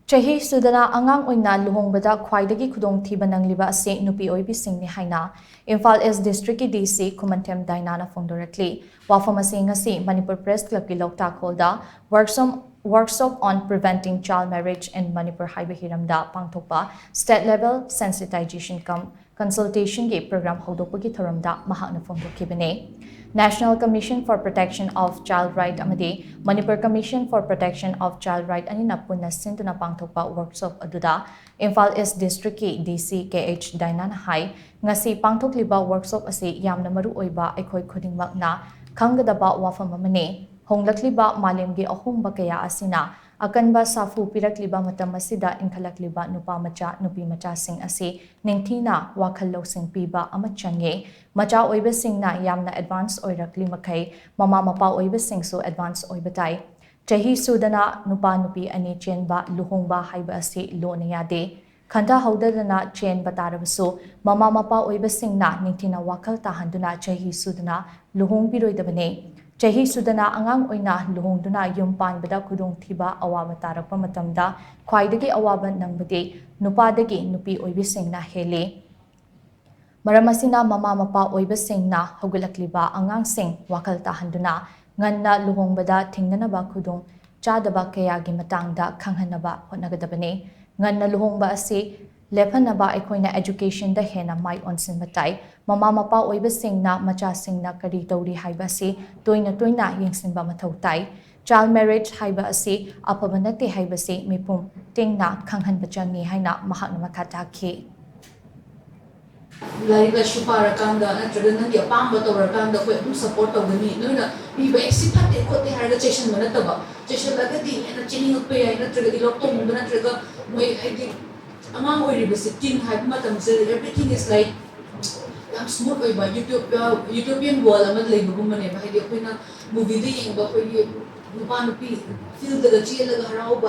Chahi Shudana Angang Oina Luhongbada Khwaidagi Khudongthiba Ngangliba Asi Nupi Oibi Shing ni HAINA IMPHAL East District ki DC KHUMANTHEM Dainana PHONGDORAKLI Wafam asi ngasi Manipur Press Club ki Loktak Holda workshop on preventing child marriage in Manipur haiba hiramda pangthokpa state level sensitization consultation ki program hodokpagi thoramda mahakna phongdokhibane National Commission for Protection of Child Right amadi Manipur Commission for Protection of Child Right anina punna sinduna pangthokpa workshop aduda IMPHAL East District ki DC KH Dainan Hai ngasi pangthokliba workshop asi yamna maru oiba aikhoi khudingmakna khanggadaba wafam amane honglakliba malemgi ahumba kaya asina akanba safu pirakliba matam asida inkhalakliba nupa macha nupi macha sing asi ningthina wakhal losing piba ama change macha oiba singna yamna advance oirakli makai mama mapa oiba sing so advance oibatai Chahi Shudana nupa nupi ani chenba luhongba haiba asi lo na yade khanda haudadana chen batarabaso mama mapa oiba singna ningthina wakhal tahanduna Chahi Shudana luhongbiroidabane Chahi Shudana Angang Oina Luhongduna Yumpanbada Khudongthiba awaba tarakpa matamda Khwaidagi awaba nangbade nupadagi Nupi Oibi Shing na hele Maram asina mama mapa oiba sing na hogulakliba angang sing wakal tahanduna nganna luhongbada thingnanaba khudong chadaba kayagi matangda khanghanaba hotnagadabane nganna luhongba asi lephanaba aikoina education da hena mai onsin batai mama mapa oiba singna macha singna kari tauri haiba asi toina yengsinba mathau tai child marriage haiba asi apabanate haiba si mipum tingna khanghan bachangi haina mahakna makhata khi Like Shuparakanda, Natragan, the Pamba Torakanda, who support of the need. No, we were excited what they had a session Manataba, Session Lagadi, and a chinning of pay, and a trigger, Loctom, trigger, Angang Oina sitting, Hypmatam said everything is like I'm smooth by Utopian world, I'm a labor woman, I had a movie, but when you Nupi feel the Chila Harao,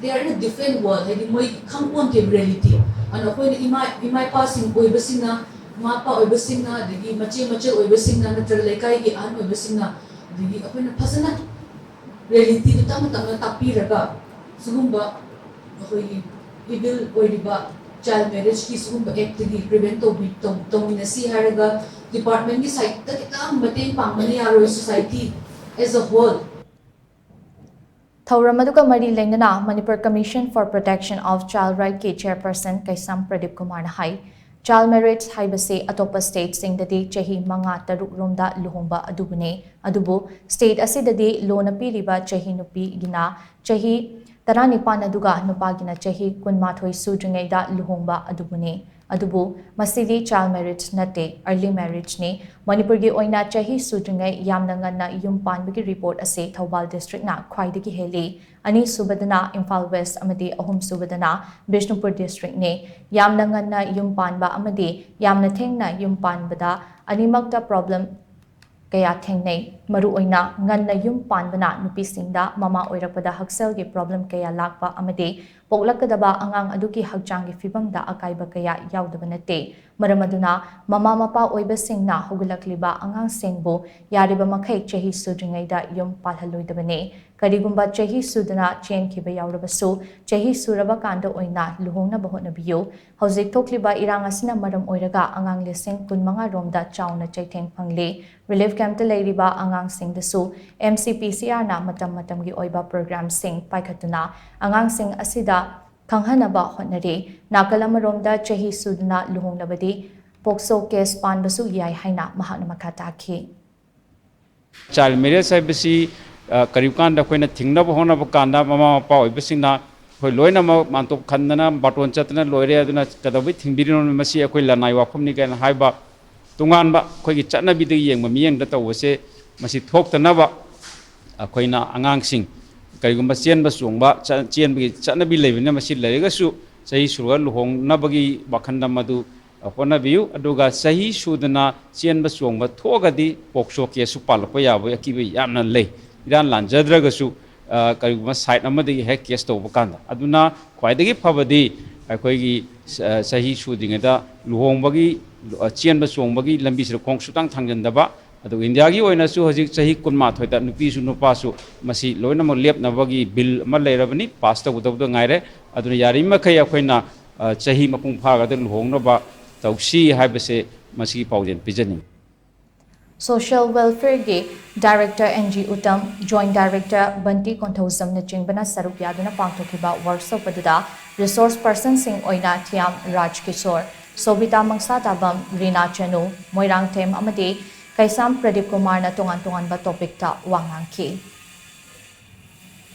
they are in a different world, having my component reality. And when in my passing, Oibasina, Mapa Oibasina, the Machi Oibasina, the Trelekai, and Oibasina, the Apena Pasana reality, the Tamatanga Tapiraga, Sumba, Evil Oidiba, child marriage, Sumba actively prevent dominacy Haraga, department is like that, Matin Pamani Aro society as a whole. Thawramaduka Mari Lengana, Manipur Commission for Protection of Child Right ki Chairperson Kaisam Pradeep Kumar na hai child marriage haibase atopa state sing dadi chahi manga taruk romda luhongba adubune adubu state asidadi lona piriba chahi nupi gina chahi taranipan aduga nupa gina chahi kunmathoi sudringaida luhongba adubune adubu masidi child marriage nate early marriage ne Manipur gi oina chahi sudringai yamna nganna yum panbagi report ase Thawbal district na Khwaidagi heli ani subadana IMPHAL West amadi ahum subadana Bishnupur district ne yamna nganna yum panba amadi yamna thengna yum panbada animakta problem kaya thengnei maru oina nganna yum panbana nupi singda mama oirakpada haksel gi problem kaya lakpa amadi poklakadaba angang aduki hakchang gi fibamda akaiba kaya yaudaba nate maramaduna mama mapa oiba singna hogulakliba angang singbo yariba makhai chahi sudringaida yum palhaloidabane karigumba chahi sudana chen khiba yaurabasu chahi suraba kanda oina luhongna bahotna biyo hojik thokliba irang asina maram oiraga angang lesing kunmanga romda chauna chaitheng phangle relief camp te leiriba angang sing dasu MCPCR na matam gi oiba program sing paikhatuna angang sing asida khanghanaba hotnare nakalamaromda chahi sudana luhonglabadi pokso case panbasu yai haina mahakna makhata khi child marriage haibasi karibkan da koina thingnaba honaba kanda mama mapa oibasingna hoi loina mantop khandana baton chatna loire aduna kadabi thingbirino masi akoi lanai wafamni kan haiba tunganba khoi gi chatnabi de yengma miyeng da tawse masi thoktanaba akoina angang sing karigumba chenba sungba chenbi chatnabi lebina masi laigasu sahi surga luhongnabagi wakhanda madu honabiu aduga sahi sudana chenba sungba thogadi pokso kesu palpa yabo yakibi yamna lei iran lanjadragasu kariguma site amadi hek case to bakanda aduna khwaidagi phabadi akoigi sahi sudingada luhongbagi chenba songbagi lambi sir khong sutang thangjandaba अदु India की ओइना सु हजिक चाही कुनमा थोइता नुपी सु नुपा सु मसी लोइना म लेपनबगी bill अमा लेरबनी पास तबदबदो ngaire अदु यारि मखै अखोइना चाही मपुंग फागद लुहोंगनबा तौसी हाइबसे मसी पाउजेन पिजनी Social Welfare Ge Director NG Uttam, Joint Director Banti Konthosam na Chingbana Sarup Yaduna Pangtokhiba Workshop aduda Resource Person Sing Oina Thiam Raj Kishore, Sobita Mangsa Tabam Rina Chanu, Moirang Them Amade, Kaisam Pradeep Kumar na tungan ba topic ta wangangki.